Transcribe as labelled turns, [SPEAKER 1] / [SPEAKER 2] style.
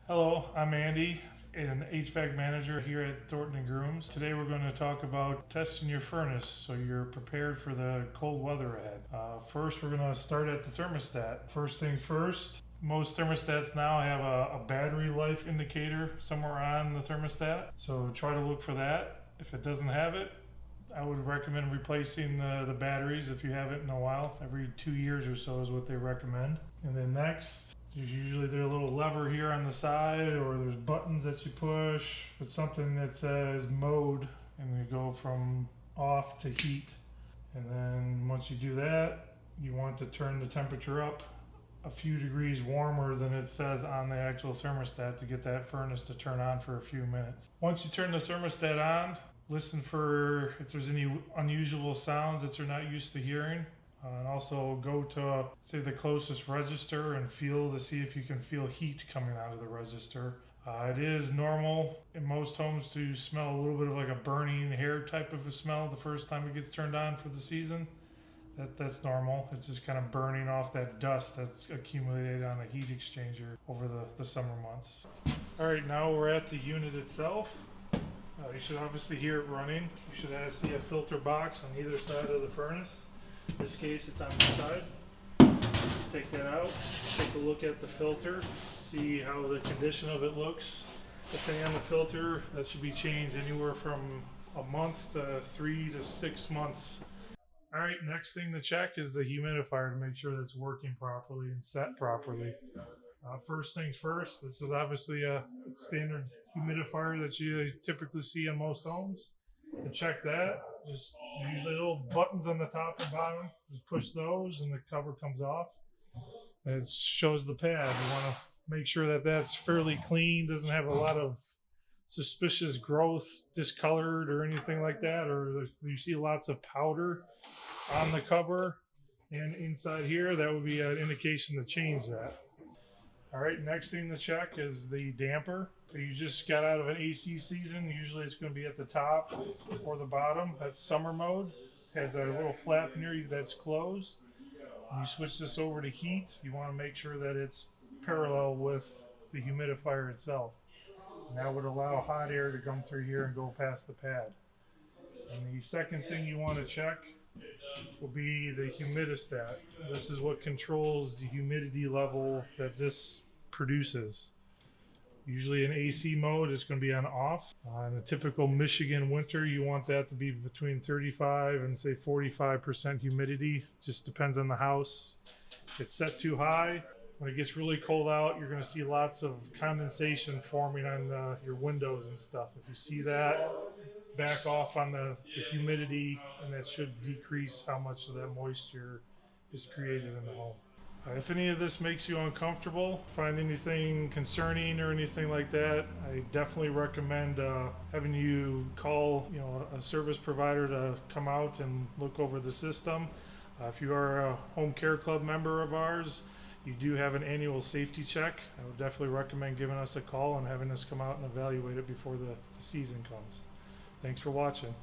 [SPEAKER 1] Hello, I'm Andy, an HVAC manager here at Thornton & Grooms. Today we're going to talk about testing your furnace so you're prepared for the cold weather ahead. First, we're going to start at the thermostat. First things first, most thermostats now have a battery life indicator somewhere on the thermostat, so try to look for that. If it doesn't have it, I would recommend replacing the batteries if you haven't in a while. Every 2 years or so is what they recommend. And then next, there's usually a little lever here on the side, or there's buttons that you push with something that says mode, and you go from off to heat. And then once you do that, you want to turn the temperature up a few degrees warmer than it says on the actual thermostat to get that furnace to turn on for a few minutes. Once you turn the thermostat on, listen for if there's any unusual sounds that you're not used to hearing. And also go to, say, the closest register and feel to see if you can feel heat coming out of the register. It is normal in most homes to smell a little bit of like a burning hair type of a smell the first time it gets turned on for the season. That's normal. It's just kind of burning off that dust that's accumulated on a heat exchanger over the summer months. All right, now we're at the unit itself. You should obviously hear it running. You should see a filter box on either side of the furnace. In this case, it's on this side. Just take that out, take a look at the filter, see how the condition of it looks. Depending on the filter, that should be changed anywhere from a month to 3 to 6 months. All right, next thing to check is the humidifier to make sure that it's working properly and set properly. First things first, this is obviously a standard humidifier that you typically see in most homes. To check that, just usually little buttons on the top and bottom, just push those and the cover comes off. And it shows the pad. You want to make sure that that's fairly clean, doesn't have a lot of suspicious growth, discolored or anything like that, or if you see lots of powder on the cover and inside here, that would be an indication to change that. All right, next thing to check is the damper. If you just got out of an AC season, usually it's going to be at the top or the bottom. That's summer mode. It has a little flap in here that's closed. When you switch this over to heat, you want to make sure that it's parallel with the humidifier itself. And that would allow hot air to come through here and go past the pad. And the second thing you want to check will be the humidistat. This is what controls the humidity level that this produces. Usually in AC mode, it's going to be on off. In a typical Michigan winter, you want that to be between 35 and say 45% humidity. Just depends on the house. If it's set too high, when it gets really cold out, you're going to see lots of condensation forming on your windows and stuff. If you see that, back off on the humidity, and that should decrease how much of that moisture is created in the home. If any of this makes you uncomfortable, find anything concerning or anything like that, I definitely recommend having you call a service provider to come out and look over the system. If you are a Home Care Club member of ours, you do have an annual safety check. I would definitely recommend giving us a call and having us come out and evaluate it before the season comes. Thanks for watching.